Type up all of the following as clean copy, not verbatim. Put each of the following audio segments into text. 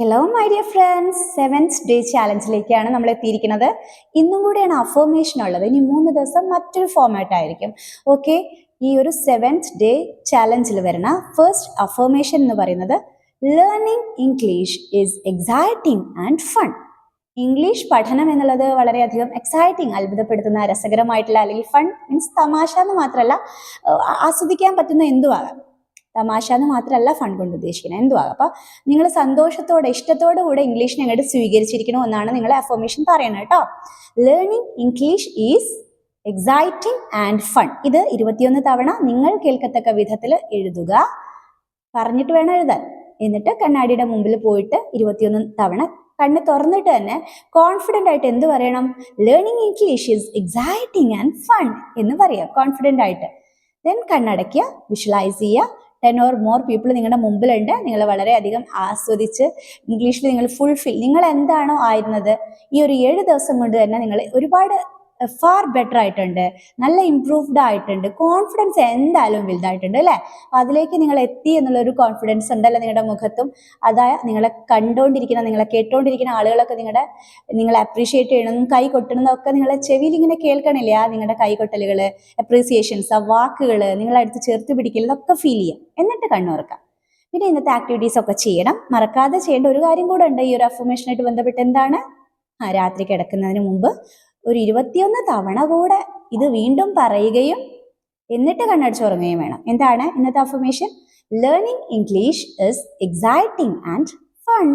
Hello my dear friends, seventh day ചാലഞ്ചിലേക്കാണ് നമ്മൾ എത്തിയിരിക്കുന്നത്. ഇന്നും കൂടെയാണ് അഫർമേഷൻ ഉള്ളത്. ഇനി 3 ദിവസം മറ്റൊരു ഫോമാറ്റ് ആയിരിക്കും. ഓക്കെ, ഈ ഒരു സെവൻത് ഡേ ചാലഞ്ചിൽ വരുന്ന ഫസ്റ്റ് അഫർമേഷൻ എന്ന് പറയുന്നത് learning English is exciting and fun. English പഠനം എന്നുള്ളത് വളരെയധികം എക്സൈറ്റിംഗ്, അത്ഭുതപ്പെടുത്തുന്ന, രസകരമായിട്ടുള്ള, അല്ലെങ്കിൽ ഫൺ മീൻസ് തമാശ എന്ന് മാത്രമല്ല, ആസ്വദിക്കാൻ പറ്റുന്ന എന്തുവാകാം. തമാശ എന്ന് മാത്രമല്ല ഫൺ കൊണ്ട് ഉദ്ദേശിക്കുന്നത് എന്തുവാകും. അപ്പൊ നിങ്ങൾ സന്തോഷത്തോടെ ഇഷ്ടത്തോടു കൂടെ ഇംഗ്ലീഷിനെ അങ്ങോട്ട് സ്വീകരിച്ചിരിക്കണോ എന്നാണ് നിങ്ങളെ അഫർമേഷൻ പറയുന്നത് കേട്ടോ. Learning English is exciting and fun. ഇത് 21 തവണ നിങ്ങൾ കേൾക്കത്തക്ക വിധത്തിൽ എഴുതുക. പറഞ്ഞിട്ട് വേണം എഴുതാൻ. എന്നിട്ട് കണ്ണാടിയുടെ മുമ്പിൽ പോയിട്ട് 21 തവണ കണ്ണ് തുറന്നിട്ട് തന്നെ കോൺഫിഡൻ്റ് ആയിട്ട് എന്ത് പറയണം? Learning English is exciting and fun എന്ന് പറയുക കോൺഫിഡൻ്റ് ആയിട്ട്. ദെൻ കണ്ണടയ്ക്കുക, വിഷ്വലൈസ് ചെയ്യുക. 10 or more പീപ്പിൾ നിങ്ങളുടെ മുമ്പിലുണ്ട്. നിങ്ങൾ വളരെയധികം ആസ്വദിച്ച് ഇംഗ്ലീഷിൽ നിങ്ങൾ ഫുൾഫിൽ, നിങ്ങൾ എന്താണോ ആയിരുന്നത് ഈ ഒരു 7 ദിവസം കൊണ്ട് തന്നെ നിങ്ങൾ ഒരുപാട് ഫാർ ബെറ്റർ ആയിട്ടുണ്ട്, നല്ല ഇംപ്രൂവ്ഡ് ആയിട്ടുണ്ട്, കോൺഫിഡൻസ് എന്തായാലും വലുതായിട്ടുണ്ട് അല്ലേ. അതിലേക്ക് നിങ്ങൾ എത്തി എന്നുള്ളൊരു കോൺഫിഡൻസ് ഉണ്ടല്ലോ നിങ്ങളുടെ മുഖത്തും. അതായത് നിങ്ങളെ കണ്ടുകൊണ്ടിരിക്കുന്ന, നിങ്ങളെ കേട്ടുകൊണ്ടിരിക്കുന്ന ആളുകളൊക്കെ നിങ്ങളെ അപ്രീഷിയേറ്റ് ചെയ്യണമെന്നും കൈ കൊട്ടണമെന്നൊക്കെ നിങ്ങളെ ചെവിയിൽ ഇങ്ങനെ കേൾക്കണില്ലേ? ആ നിങ്ങളുടെ കൈ കൊട്ടലുകൾ, അപ്രീസിയേഷൻസ്, ആ വാക്കുകൾ നിങ്ങളടുത്ത് ചേർത്ത് പിടിക്കൽ, ഇതൊക്കെ ഫീൽ ചെയ്യാം. എന്നിട്ട് കണ്ണുറക്കാം. പിന്നെ ഇന്നത്തെ ആക്ടിവിറ്റീസ് ഒക്കെ ചെയ്യണം. മറക്കാതെ ചെയ്യേണ്ട ഒരു കാര്യം കൂടെ ഉണ്ട് ഈ ഒരു അഫർമേഷനായിട്ട് ബന്ധപ്പെട്ട്. എന്താണ്? രാത്രി കിടക്കുന്നതിന് മുമ്പ് ഒരു 21 തവണ കൂടെ ഇത് വീണ്ടും പറയുകയും എന്നിട്ട് കണ്ണടച്ചുറങ്ങുകയും വേണം. എന്താണ് ഇന്നത്തെ affirmation? Learning English is exciting and fun.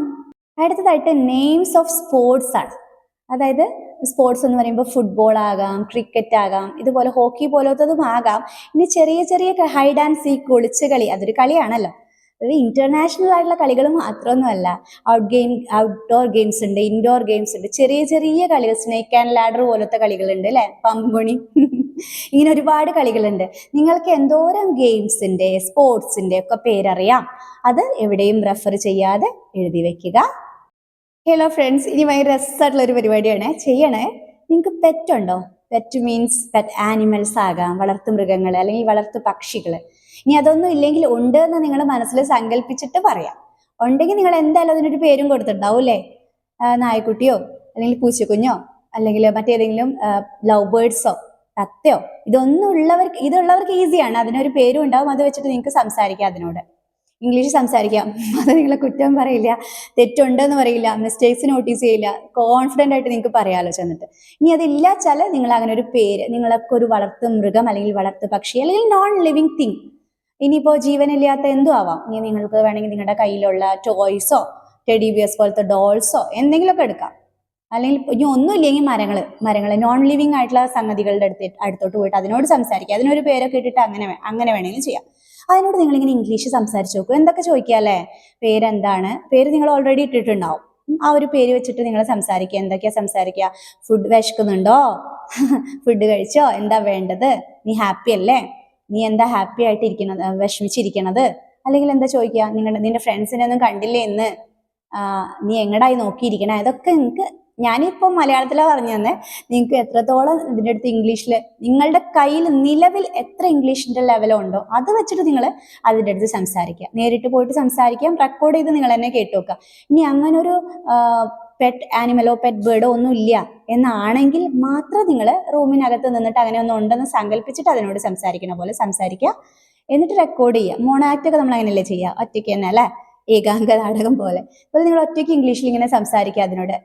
അടുത്തതായിട്ട് നെയിംസ് ഓഫ് സ്പോർട്സ് ആണ്. അതായത് സ്പോർട്സ് എന്ന് പറയുമ്പോൾ ഫുട്ബോൾ ആകാം, ക്രിക്കറ്റ് ആകാം, ഇതുപോലെ ഹോക്കി പോലത്തതും ആകാം. ഇനി ചെറിയ ചെറിയ ഹൈഡ് ആൻഡ് സീക്ക്, ഒളിച്ച് കളി, അതൊരു കളിയാണല്ലോ. അത് ഇന്റർനാഷണൽ ആയിട്ടുള്ള കളികൾ മാത്രമൊന്നുമല്ല. ഔട്ട്ഡോർ ഗെയിംസ് ഉണ്ട്, ഇൻഡോർ ഗെയിംസ് ഉണ്ട്, ചെറിയ ചെറിയ കളികൾ, സ്നേക്ക് ആൻഡ് ലാഡർ പോലത്തെ കളികളുണ്ട് അല്ലെ, പമ്പുണി ഇങ്ങനെ ഒരുപാട് കളികളുണ്ട്. നിങ്ങൾക്ക് എന്തോരം ഗെയിംസിന്റെ, സ്പോർട്സിന്റെ ഒക്കെ പേരറിയാം, അത് എവിടെയും റെഫർ ചെയ്യാതെ എഴുതി വെക്കുക. ഹലോ ഫ്രണ്ട്സ്, ഇനി ഭയങ്കര രസമായിട്ടുള്ള ഒരു പരിപാടിയാണ്, ചെയ്യണേ. നിങ്ങൾക്ക് പെറ്റ് ഉണ്ടോ? പെറ്റ് മീൻസ് പെറ്റ് ആനിമൽസ് ആകാം, വളർത്തു മൃഗങ്ങൾ അല്ലെങ്കിൽ വളർത്തു പക്ഷികൾ. ഇനി അതൊന്നും ഇല്ലെങ്കിൽ ഉണ്ട് എന്ന് നിങ്ങൾ മനസ്സിൽ സങ്കല്പിച്ചിട്ട് പറയാം. ഉണ്ടെങ്കിൽ നിങ്ങൾ എന്തായാലും അതിനൊരു പേരും കൊടുത്തിട്ടുണ്ടാവും അല്ലേ? നായക്കുട്ടിയോ അല്ലെങ്കിൽ പൂച്ചക്കുഞ്ഞോ അല്ലെങ്കിൽ മറ്റേതെങ്കിലും ലവ് ബേർഡ്സോ തത്തയോ, ഇതുള്ളവർക്ക് ഈസിയാണ്. അതിനൊരു പേരും ഉണ്ടാവും. അത് വെച്ചിട്ട് നിങ്ങൾക്ക് സംസാരിക്കാം, അതിനോട് ഇംഗ്ലീഷ് സംസാരിക്കാം. അത് നിങ്ങളെ കുറ്റം പറയില്ല, തെറ്റുണ്ടെന്ന് പറയില്ല, മിസ്റ്റേക്സ് നോട്ടീസ് ചെയ്യില്ല. കോൺഫിഡൻ്റ് ആയിട്ട് നിങ്ങൾക്ക് പറയാമല്ലോ ചെന്നിട്ട്. ഇനി അതില്ലാച്ചാൽ നിങ്ങൾ അങ്ങനെ ഒരു പേര്, നിങ്ങളൊക്കെ ഒരു വളർത്തു മൃഗം അല്ലെങ്കിൽ വളർത്തു പക്ഷി അല്ലെങ്കിൽ നോൺ ലിവിങ് തിങ്, ഇനിയിപ്പോൾ ജീവനില്ലാത്ത എന്തും ആവാം. ഇനി നിങ്ങൾക്ക് വേണമെങ്കിൽ നിങ്ങളുടെ കയ്യിലുള്ള ടോയ്സോ, ടെഡി ബിയേഴ്സ് പോലത്തെ ഡോൾസോ എന്തെങ്കിലുമൊക്കെ എടുക്കാം. അല്ലെങ്കിൽ ഇനി ഒന്നുമില്ലെങ്കിൽ മരങ്ങൾ നോൺ ലിവിങ് ആയിട്ടുള്ള സംഗതികളുടെ അടുത്തോട്ട് പോയിട്ട് അതിനോട് സംസാരിക്കുക. അതിനൊരു പേരൊക്കെ ഇട്ടിട്ട് അങ്ങനെ വേണമെങ്കിലും ചെയ്യാം. അതിനോട് നിങ്ങളിങ്ങനെ ഇംഗ്ലീഷ് സംസാരിച്ച് നോക്കും. എന്തൊക്കെ ചോദിക്കുക അല്ലേ? പേരെന്താണ്? പേര് നിങ്ങൾ ഓൾറെഡി ഇട്ടിട്ടുണ്ടാവും. ആ ഒരു പേര് വെച്ചിട്ട് നിങ്ങൾ സംസാരിക്കുക. എന്തൊക്കെയാ സംസാരിക്കുക? ഫുഡ് വിശക്കുന്നുണ്ടോ? ഫുഡ് കഴിച്ചോ? എന്താ വേണ്ടത്? നീ ഹാപ്പി അല്ലേ? നീ എന്താ ഹാപ്പി ആയിട്ട് ഇരിക്കണത്, വിഷമിച്ചിരിക്കണത്? അല്ലെങ്കിൽ എന്താ ചോദിക്കുക? നിന്റെ ഫ്രണ്ട്സിനെ ഒന്നും കണ്ടില്ലേ ഇന്ന്? നീ എങ്ങടായി നോക്കിയിരിക്കണേ? ഇതൊക്കെ നിങ്ങൾക്ക്, ഞാനിപ്പോൾ മലയാളത്തിലാണ് പറഞ്ഞു തന്നെ, നിങ്ങൾക്ക് എത്രത്തോളം ഇതിൻ്റെ അടുത്ത് ഇംഗ്ലീഷിൽ നിങ്ങളുടെ കയ്യിൽ നിലവിൽ എത്ര ഇംഗ്ലീഷിൻ്റെ ലെവലുണ്ടോ അത് വെച്ചിട്ട് നിങ്ങൾ അതിൻ്റെ അടുത്ത് സംസാരിക്കുക. നേരിട്ട് പോയിട്ട് സംസാരിക്കാം, റെക്കോർഡ് ചെയ്ത് നിങ്ങൾ തന്നെ കേട്ടു വെക്കുക. ഇനി അങ്ങനെ ഒരു പെറ്റ് ആനിമലോ പെറ്റ് ബേർഡോ ഒന്നും ഇല്ല എന്നാണെങ്കിൽ മാത്രം നിങ്ങൾ റൂമിനകത്ത് നിന്നിട്ട് അങ്ങനെ ഒന്നും ഉണ്ടെന്ന് സങ്കല്പിച്ചിട്ട് അതിനോട് സംസാരിക്കണ പോലെ സംസാരിക്കുക. എന്നിട്ട് റെക്കോർഡ് ചെയ്യുക. മോണാക്ട് ഒക്കെ നമ്മൾ അങ്ങനെയല്ലേ ചെയ്യുക, ഒറ്റയ്ക്ക് തന്നെ അല്ലേ, ഏകാംഗ നാടകം പോലെ. അപ്പോൾ നിങ്ങൾ ഒറ്റയ്ക്ക് ഇംഗ്ലീഷിൽ ഇങ്ങനെ സംസാരിക്കുക അതിനോട്.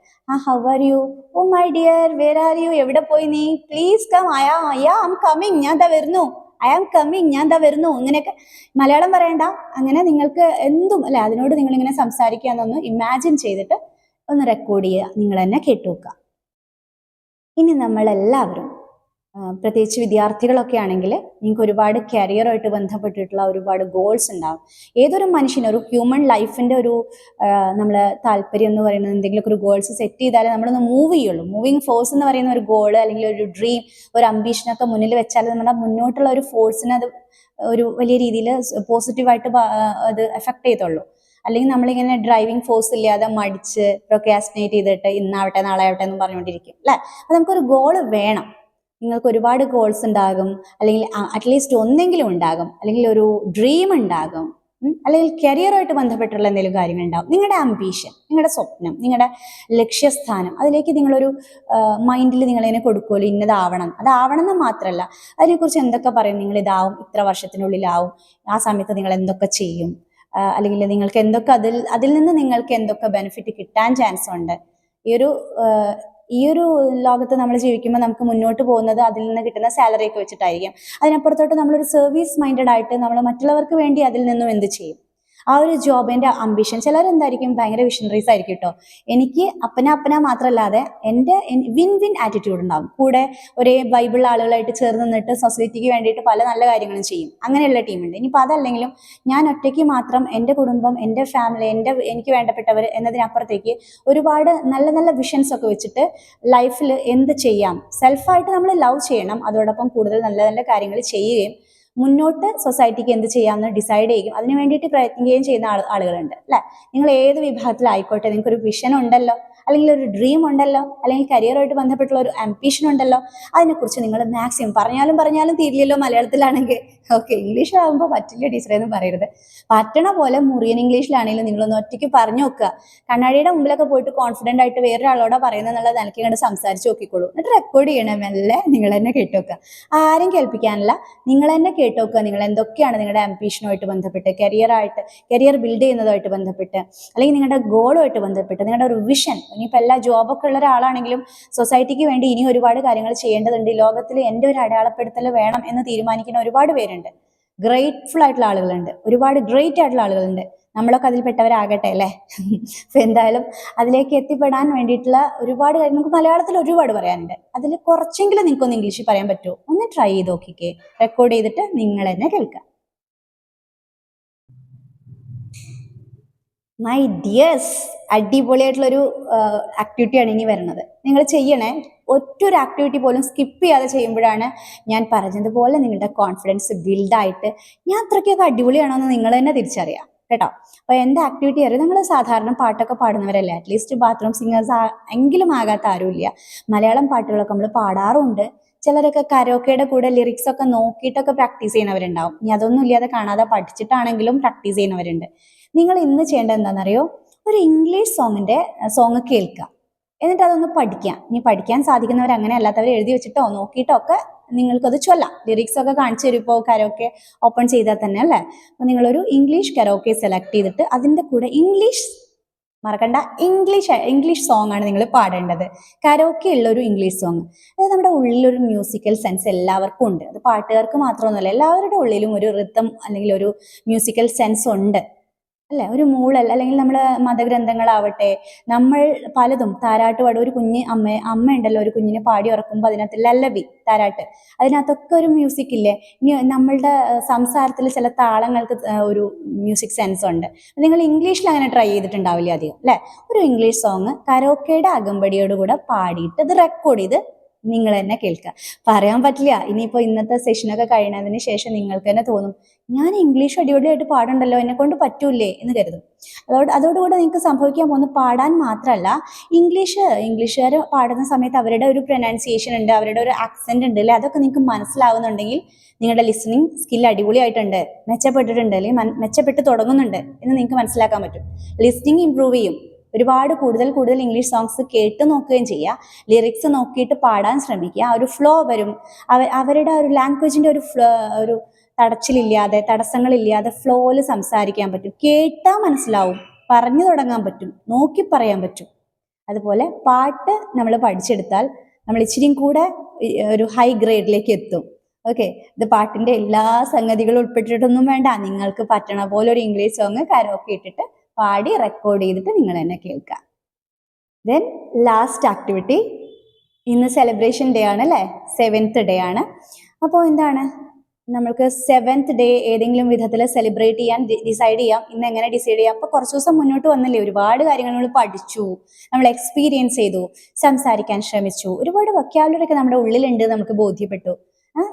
How are you? Oh my dear, where are you? എവിടെ പോയി നീ? Please come. I am coming, ഞാൻ ദാ വരുന്നു. ഐ ആം കമ്മിങ്, ഞാൻ ദാ വരുന്നു. ഇങ്ങനെയൊക്കെ മലയാളം പറയണ്ട, അങ്ങനെ നിങ്ങൾക്ക് എന്തും അല്ലെ അതിനോട് നിങ്ങളിങ്ങനെ സംസാരിക്കുക എന്നൊന്ന് ഇമാജിൻ ചെയ്തിട്ട് ഒന്ന് റെക്കോർഡ് ചെയ്യുക, നിങ്ങൾ തന്നെ കേട്ടുവെക്കുക. ഇനി നമ്മളെല്ലാവരും, പ്രത്യേകിച്ച് വിദ്യാർത്ഥികളൊക്കെ ആണെങ്കിൽ നിങ്ങൾക്ക് ഒരുപാട് കരിയറുമായിട്ട് ബന്ധപ്പെട്ടിട്ടുള്ള ഒരുപാട് ഗോൾസ് ഉണ്ടാവും. ഏതൊരു മനുഷ്യനും ഒരു ഹ്യൂമൻ ലൈഫിൻ്റെ ഒരു നമ്മൾ താല്പര്യം എന്ന് പറയുന്നത് എന്തെങ്കിലുമൊക്കെ ഒരു ഗോൾസ് സെറ്റ് ചെയ്താലേ നമ്മളൊന്ന് മൂവ് ചെയ്യുള്ളൂ. മൂവിങ് ഫോഴ്സ് എന്ന് പറയുന്ന ഒരു ഗോള് അല്ലെങ്കിൽ ഒരു ഡ്രീം, ഒരു അംബീഷനൊക്കെ മുന്നിൽ വെച്ചാൽ നമ്മുടെ മുന്നോട്ടുള്ള ഒരു ഫോഴ്സിനെ അത് ഒരു വലിയ രീതിയിൽ പോസിറ്റീവായിട്ട് അത് എഫക്ട് ചെയ്തുള്ളൂ. അല്ലെങ്കിൽ നമ്മളിങ്ങനെ ഡ്രൈവിംഗ് ഫോഴ്സ് ഇല്ലാതെ മടിച്ച് പ്രൊക്രാസ്റ്റിനേറ്റ് ചെയ്തിട്ട് ഇന്നാവട്ടെ നാളെ ആവട്ടെ എന്ന് പറഞ്ഞുകൊണ്ടിരിക്കും അല്ലേ. അപ്പം നമുക്കൊരു ഗോള് വേണം. നിങ്ങൾക്ക് ഒരുപാട് ഗോൾസ് ഉണ്ടാകും, അല്ലെങ്കിൽ അറ്റ്ലീസ്റ്റ് ഒന്നെങ്കിലും ഉണ്ടാകും, അല്ലെങ്കിൽ ഒരു ഡ്രീം ഉണ്ടാകും. അല്ലെങ്കിൽ കരിയറുമായിട്ട് ബന്ധപ്പെട്ടുള്ള എന്തെങ്കിലും കാര്യങ്ങൾ ഉണ്ടാവും. നിങ്ങളുടെ ആംബീഷൻ, നിങ്ങളുടെ സ്വപ്നം, നിങ്ങളുടെ ലക്ഷ്യസ്ഥാനം, അതിലേക്ക് നിങ്ങളൊരു മൈൻഡിൽ നിങ്ങളതിനെ കൊടുക്കുമല്ലോ, ഇന്നതാവണം, അതാവണം എന്ന് മാത്രമല്ല അതിനെക്കുറിച്ച് എന്തൊക്കെ പറയും, നിങ്ങൾ ഇതാവും, ഇത്ര വർഷത്തിനുള്ളിലാവും, ആ സമയത്ത് നിങ്ങൾ എന്തൊക്കെ ചെയ്യും, അല്ലെങ്കിൽ നിങ്ങൾക്ക് എന്തൊക്കെ അതിൽ നിന്ന് നിങ്ങൾക്ക് എന്തൊക്കെ ബെനിഫിറ്റ് കിട്ടാൻ ചാൻസ് ഉണ്ട്. ഈ ഒരു ലോകത്ത് നമ്മൾ ജീവിക്കുമ്പോൾ നമുക്ക് മുന്നോട്ട് പോകുന്നത് അതിൽ നിന്ന് കിട്ടുന്ന സാലറി ഒക്കെ വെച്ചിട്ടായിരിക്കും. അതിനപ്പുറത്തോട്ട് നമ്മളൊരു സർവീസ് മൈൻഡഡ് ആയിട്ട് നമ്മൾ മറ്റുള്ളവർക്ക് വേണ്ടി അതിൽ നിന്നും എന്ത് ചെയ്യും, ആ ഒരു ജോബിന്റെ അംബിഷൻ. ചിലരെന്തായിരിക്കും ഭയങ്കര വിഷണറീസ് ആയിരിക്കും കേട്ടോ. എനിക്ക് അപ്പന മാത്രമല്ലാതെ എൻ്റെ വിൻ വിൻ ആറ്റിറ്റ്യൂഡ് ഉണ്ടാവും. കൂടെ ഒരേ ബൈബിൾ ആളുകളായിട്ട് ചേർന്ന് നിന്നിട്ട് സൊസൈറ്റിക്ക് വേണ്ടിയിട്ട് പല നല്ല കാര്യങ്ങളും ചെയ്യും. അങ്ങനെയുള്ള ടീമുണ്ട്. ഇനിയിപ്പോൾ അതല്ലെങ്കിലും ഞാൻ ഒറ്റയ്ക്ക് മാത്രം എൻ്റെ കുടുംബം, എൻ്റെ ഫാമിലി, എനിക്ക് വേണ്ടപ്പെട്ടവർ എന്നതിനപ്പുറത്തേക്ക് ഒരുപാട് നല്ല നല്ല വിഷൻസ് ഒക്കെ വെച്ചിട്ട് ലൈഫിൽ എന്ത് ചെയ്യാം, സെൽഫായിട്ട് നമ്മൾ ലവ് ചെയ്യണം, അതോടൊപ്പം കൂടുതൽ നല്ല നല്ല കാര്യങ്ങൾ ചെയ്യുകയും മുന്നോട്ട് സൊസൈറ്റിക്ക് എന്ത് ചെയ്യാമെന്ന് ഡിസൈഡ് ചെയ്യും, അതിന് വേണ്ടിയിട്ട് പ്രയത്നിക്കുകയും ചെയ്യുന്ന ആളുകളുണ്ട് അല്ലേ. നിങ്ങൾ ഏത് വിഭാഗത്തിലായിക്കോട്ടെ, നിങ്ങൾക്കൊരു വിഷൻ ഉണ്ടല്ലോ, അല്ലെങ്കിൽ ഒരു ഡ്രീം ഉണ്ടല്ലോ, അല്ലെങ്കിൽ കരിയറുമായിട്ട് ബന്ധപ്പെട്ടുള്ള ഒരു ആംബിഷൻ ഉണ്ടല്ലോ, അതിനെക്കുറിച്ച് നിങ്ങൾ മാക്സിമം പറഞ്ഞാലും തീരില്ലല്ലോ മലയാളത്തിലാണെങ്കിൽ. ഓക്കെ, ഇംഗ്ലീഷിലാകുമ്പോൾ പറ്റില്ല ടീച്ചറെ എന്ന് പറയരുത്. പറ്റണ പോലെ മുറിയൻ ഇംഗ്ലീഷിലാണെങ്കിലും നിങ്ങളൊന്ന് ഒറ്റയ്ക്ക് പറഞ്ഞു നോക്കുക. കണ്ണാടിയുടെ മുമ്പിലൊക്കെ പോയിട്ട് കോൺഫിഡൻ്റ് ആയിട്ട് വേറൊരാളോട് പറയുന്നത് എന്നുള്ളത് എനിക്ക് കണ്ട് സംസാരിച്ച് നോക്കിക്കോളൂ. എന്നിട്ട് റെക്കോർഡ് ചെയ്യണമെന്നല്ലേ നിങ്ങൾ തന്നെ കേട്ടോക്കുക. ആരും കേൾപ്പിക്കാനല്ല, നിങ്ങൾ തന്നെ കേട്ടോക്കുക. നിങ്ങൾ എന്തൊക്കെയാണ് നിങ്ങളുടെ ആംബിഷനുമായിട്ട് ബന്ധപ്പെട്ട്, കരിയർ ബിൽഡ് ചെയ്യുന്നതുമായിട്ട് ബന്ധപ്പെട്ട്, അല്ലെങ്കിൽ നിങ്ങളുടെ ഗോളുമായിട്ട് ബന്ധപ്പെട്ട്, നിങ്ങളുടെ ഒരു വിഷൻ. ഇനിയിപ്പോൾ എല്ലാ ജോബൊക്കെ ഉള്ള ഒരാളാണെങ്കിലും സൊസൈറ്റിക്ക് വേണ്ടി ഇനി ഒരുപാട് കാര്യങ്ങൾ ചെയ്യേണ്ടതുണ്ട്, ലോകത്തിൽ എൻ്റെ ഒരു അടയാളപ്പെടുത്തൽ വേണം എന്ന് തീരുമാനിക്കുന്ന ഒരുപാട് പേരുണ്ട്. ഗ്രേറ്റ്ഫുൾ ആയിട്ടുള്ള ആളുകളുണ്ട്, ഒരുപാട് ഗ്രേറ്റ് ആയിട്ടുള്ള ആളുകളുണ്ട്. നമ്മളൊക്കെ അതിൽപ്പെട്ടവരാകട്ടെ അല്ലേ. അപ്പൊ എന്തായാലും അതിലേക്ക് എത്തിപ്പെടാൻ വേണ്ടിയിട്ടുള്ള ഒരുപാട് കാര്യം നമുക്ക് മലയാളത്തിൽ ഒരുപാട് പറയാനുണ്ട്. അതിൽ കുറച്ചെങ്കിലും നിങ്ങൾക്കൊന്ന് ഇംഗ്ലീഷിൽ പറയാൻ പറ്റുമോ? ഒന്ന് ട്രൈ ചെയ്ത് നോക്കിക്കേ. റെക്കോർഡ് ചെയ്തിട്ട് നിങ്ങൾ തന്നെ കേൾക്കാം. മൈ ഡിയേഴ്സ്, അടിപൊളിയായിട്ടുള്ളൊരു ആക്ടിവിറ്റിയാണ് ഇനി വരുന്നത്. നിങ്ങൾ ചെയ്യണേ. ഒറ്റൊരു ആക്ടിവിറ്റി പോലും സ്കിപ്പ് ചെയ്യാതെ ചെയ്യുമ്പോഴാണ് ഞാൻ പറഞ്ഞതുപോലെ നിങ്ങളുടെ കോൺഫിഡൻസ് ബിൽഡായിട്ട് ഞാൻ അത്രയ്ക്കൊക്കെ അടിപൊളിയാണോ എന്ന് നിങ്ങൾ തന്നെ തിരിച്ചറിയാം കേട്ടോ. അപ്പോൾ എൻ്റെ ആക്ടിവിറ്റി അറിയാം. നമ്മൾ സാധാരണ പാട്ടൊക്കെ പാടുന്നവരല്ലേ, അറ്റ്ലീസ്റ്റ് ബാത്റൂം സിംഗേഴ്സ് എങ്കിലും ആകാത്ത ആരുമില്ല. മലയാളം പാട്ടുകളൊക്കെ നമ്മൾ പാടാറുണ്ട്. ചിലരൊക്കെ കരോക്കയുടെ കൂടെ ലിറിക്സ് ഒക്കെ നോക്കിയിട്ടൊക്കെ പ്രാക്ടീസ് ചെയ്യുന്നവരുണ്ടാവും. ഇനി അതൊന്നും ഇല്ലാതെ കാണാതെ പഠിച്ചിട്ടാണെങ്കിലും പ്രാക്ടീസ് ചെയ്യുന്നവരുണ്ട്. നിങ്ങൾ ഇന്ന് ചെയ്യേണ്ടത് എന്താണെന്നറിയോ? ഒരു ഇംഗ്ലീഷ് സോങ് കേൾക്കുക, എന്നിട്ട് അതൊന്ന് പഠിക്കാം. ഇനി പഠിക്കാൻ സാധിക്കുന്നവർ, അങ്ങനെ അല്ലാത്തവർ എഴുതി വെച്ചിട്ടോ നോക്കിയിട്ടോ ഒക്കെ നിങ്ങൾക്കത് ചൊല്ലാം. ലിറിക്സ് ഒക്കെ കാണിച്ചു തരും ഇപ്പോൾ കരോക്കെ ഓപ്പൺ ചെയ്താൽ തന്നെ അല്ലേ. അപ്പോൾ നിങ്ങളൊരു ഇംഗ്ലീഷ് കരോക്കെ സെലക്ട് ചെയ്തിട്ട് അതിൻ്റെ കൂടെ മറക്കണ്ട, ഇംഗ്ലീഷ് സോങ് ആണ് നിങ്ങൾ പാടേണ്ടത്. കരോക്കെ ഉള്ളൊരു ഇംഗ്ലീഷ് സോങ്. അതായത് നമ്മുടെ ഉള്ളിലൊരു മ്യൂസിക്കൽ സെൻസ് എല്ലാവർക്കും ഉണ്ട്. അത് പാട്ടുകാർക്ക് മാത്രമൊന്നുമല്ല, എല്ലാവരുടെ ഉള്ളിലും ഒരു റിതം അല്ലെങ്കിൽ ഒരു മ്യൂസിക്കൽ സെൻസ് ഉണ്ട് അല്ലെ. ഒരു മൂളൽ, അല്ലെങ്കിൽ നമ്മുടെ മതഗ്രന്ഥങ്ങളാവട്ടെ, നമ്മൾ പലതും താരാട്ട് പാടും. ഒരു അമ്മ ഉണ്ടല്ലോ, ഒരു കുഞ്ഞിനെ പാടി ഉറക്കുമ്പോൾ അതിനകത്ത് ലല്ലബി, താരാട്ട്, അതിനകത്തൊക്കെ ഒരു മ്യൂസിക് ഇല്ലേ. ഇനി നമ്മളുടെ സംസാരത്തിൽ ചില താളങ്ങൾക്ക് ഒരു മ്യൂസിക് സെൻസ് ഉണ്ട്. നിങ്ങൾ ഇംഗ്ലീഷിൽ അങ്ങനെ ട്രൈ ചെയ്തിട്ടുണ്ടാവില്ല അധികം അല്ലെ. ഒരു ഇംഗ്ലീഷ് സോങ് കരോക്കയുടെ അകമ്പടിയോടുകൂടെ പാടിയിട്ട് അത് റെക്കോർഡ് ചെയ്ത് നിങ്ങൾ തന്നെ കേൾക്കുക. പറയാൻ പറ്റില്ല, ഇനിയിപ്പോൾ ഇന്നത്തെ സെഷനൊക്കെ കഴിയുന്നതിന് ശേഷം നിങ്ങൾക്ക് തന്നെ തോന്നും, ഞാൻ ഇംഗ്ലീഷ് അടിപൊളിയായിട്ട് പാടുണ്ടല്ലോ, എന്നെ കൊണ്ട് പറ്റൂലേ എന്ന് കരുതും. അതോടുകൂടെ നിങ്ങൾക്ക് സംഭവിക്കാൻ പോകുന്നത് പാടാൻ മാത്രമല്ല, ഇംഗ്ലീഷുകാർ പാടുന്ന സമയത്ത് അവരുടെ ഒരു പ്രൊനൗൺസിയേഷൻ ഉണ്ട്, അവരുടെ ഒരു ആക്സെന്റ് ഉണ്ട് അല്ലേ, അതൊക്കെ നിങ്ങൾക്ക് മനസ്സിലാവുന്നുണ്ടെങ്കിൽ നിങ്ങളുടെ ലിസണിങ് സ്കിൽ അടിപൊളിയായിട്ടുണ്ട്, മെച്ചപ്പെട്ടിട്ടുണ്ട്, അല്ലെങ്കിൽ മെച്ചപ്പെട്ട് തുടങ്ങുന്നുണ്ട് എന്ന് നിങ്ങൾക്ക് മനസ്സിലാക്കാൻ പറ്റും. ലിസണിങ് ഇംപ്രൂവ് ചെയ്യും. ഒരുപാട് കൂടുതൽ ഇംഗ്ലീഷ് സോങ്സ് കേട്ട് നോക്കുകയും ചെയ്യുക. ലിറിക്സ് നോക്കിയിട്ട് പാടാൻ ശ്രമിക്കുക. ഒരു ഫ്ലോ വരും. അവരുടെ ഒരു ലാംഗ്വേജിൻ്റെ ഒരു തടസ്സങ്ങളില്ലാതെ ഫ്ലോയിൽ സംസാരിക്കാൻ പറ്റും. കേട്ടാൽ മനസ്സിലാവും, പറഞ്ഞു തുടങ്ങാൻ പറ്റും, നോക്കി പറയാൻ പറ്റും. അതുപോലെ പാട്ട് നമ്മൾ പഠിച്ചെടുത്താൽ നമ്മൾ ഇച്ചിരിയും കൂടെ ഒരു ഹൈ ഗ്രേഡിലേക്ക് എത്തും. ഓക്കെ, ഇത് പാട്ടിൻ്റെ എല്ലാ സംഗതികളും ഉൾപ്പെട്ടിട്ടൊന്നും വേണ്ട. നിങ്ങൾക്ക് പറ്റണ പോലെ ഒരു ഇംഗ്ലീഷ് സോങ് കരോക്കെ ഇട്ടിട്ട് പാടി റെക്കോർഡ് ചെയ്തിട്ട് നിങ്ങൾ തന്നെ കേൾക്കുക. ദെൻ ലാസ്റ്റ് ആക്ടിവിറ്റി, ഇന്ന് സെലിബ്രേഷൻ ഡേ ആണ് അല്ലേ, 7th ഡേ ആണ്. അപ്പോൾ എന്താണ്, നമ്മൾക്ക് 7th ഡേ ഏതെങ്കിലും വിധത്തിൽ സെലിബ്രേറ്റ് ചെയ്യാൻ ഡിസൈഡ് ചെയ്യാം. ഇന്ന് എങ്ങനെ ഡിസൈഡ് ചെയ്യാം? അപ്പോൾ കുറച്ച് ദിവസം മുന്നോട്ട് വന്നില്ലേ, ഒരുപാട് കാര്യങ്ങൾ നമ്മൾ പഠിച്ചു, നമ്മൾ എക്സ്പീരിയൻസ് ചെയ്തു, സംസാരിക്കാൻ ശ്രമിച്ചു, ഒരുപാട് വൊക്കാബുലറി ഒക്കെ നമ്മുടെ ഉള്ളിലുണ്ട്, നമുക്ക് ബോധ്യപ്പെട്ടു.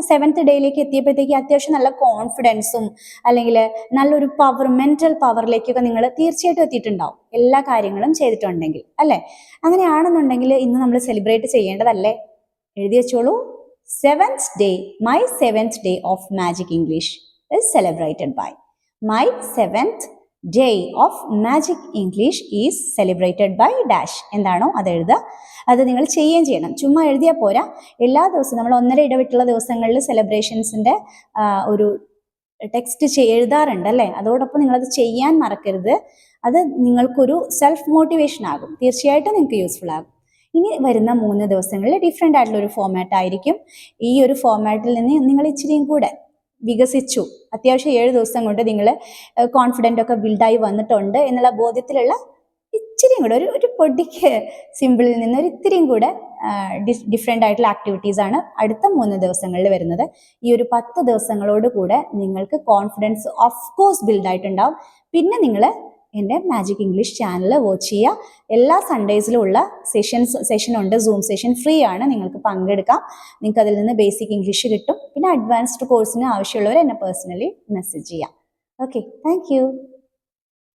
7th ഡേയിലേക്ക് എത്തിയപ്പോഴത്തേക്ക് അത്യാവശ്യം നല്ല കോൺഫിഡൻസും അല്ലെങ്കിൽ നല്ലൊരു മെന്റൽ പവറിലേക്കൊക്കെ നിങ്ങൾ തീർച്ചയായിട്ടും എത്തിയിട്ടുണ്ടാവും, എല്ലാ കാര്യങ്ങളും ചെയ്തിട്ടുണ്ടെങ്കിൽ അല്ലേ. അങ്ങനെയാണെന്നുണ്ടെങ്കിൽ ഇന്ന് നമ്മൾ സെലിബ്രേറ്റ് ചെയ്യേണ്ടതല്ലേ? എഴുതി വെച്ചോളൂ. 7th day, my 7th day of Magic English is celebrated by. My 7th day of magic English is celebrated by dash. എന്താണോ അത് എഴുതുക. അത് നിങ്ങൾ ചെയ്യുകയും ചെയ്യണം. ചുമ്മാ എഴുതിയാൽ പോരാ. എല്ലാ ദിവസവും നമ്മൾ 1.5 ഇടവിട്ടുള്ള ദിവസങ്ങളിൽ സെലിബ്രേഷൻസിൻ്റെ ഒരു ടെക്സ്റ്റ് എഴുതാറുണ്ട് അല്ലേ. അതോടൊപ്പം നിങ്ങളത് ചെയ്യാൻ മറക്കരുത്. അത് നിങ്ങൾക്കൊരു സെൽഫ് മോട്ടിവേഷൻ ആകും. തീർച്ചയായിട്ടും നിങ്ങൾക്ക് യൂസ്ഫുൾ ആകും. ഇനി വരുന്ന 3 ദിവസങ്ങളിൽ ഡിഫറെൻ്റ് ആയിട്ടുള്ള ഒരു ഫോമാറ്റ് ആയിരിക്കും. ഈ ഒരു ഫോമാറ്റിൽ നിന്ന് നിങ്ങൾ ഇച്ചിരിയും കൂടെ വികസിച്ചു, അത്യാവശ്യം 7 ദിവസം കൊണ്ട് നിങ്ങൾ കോൺഫിഡൻ്റ് ഒക്കെ ബിൽഡായി വന്നിട്ടുണ്ട് എന്നുള്ള ബോധ്യത്തിലുള്ള ഇച്ചിരിയും കൂടെ ഒരു പൊടിക്ക് സിമ്പിളിൽ നിന്ന് ഒരു ഇത്തിരിയും കൂടെ ഡിഫറെൻ്റ് ആയിട്ടുള്ള ആക്ടിവിറ്റീസ് ആണ് അടുത്ത 3 ദിവസങ്ങളിൽ വരുന്നത്. ഈ ഒരു 10 ദിവസങ്ങളോട് കൂടെ നിങ്ങൾക്ക് കോൺഫിഡൻസ് ഓഫ് കോഴ്സ് ബിൽഡായിട്ടുണ്ടാവും. പിന്നെ നിങ്ങൾ എൻ്റെ മാജിക് ഇംഗ്ലീഷ് ചാനൽ വാച്ച് ചെയ്യുക. എല്ലാ സൺഡേസിലും ഉള്ള സെഷനുണ്ട്. സൂം സെഷൻ ഫ്രീ ആണ്, നിങ്ങൾക്ക് പങ്കെടുക്കാം. നിങ്ങൾക്ക് അതിൽ നിന്ന് ബേസിക് ഇംഗ്ലീഷ് കിട്ടും. പിന്നെ അഡ്വാൻസ്ഡ് കോഴ്സിന് ആവശ്യമുള്ളവർ എന്നെ പേഴ്സണലി മെസ്സേജ് ചെയ്യാം. Okay, thank you.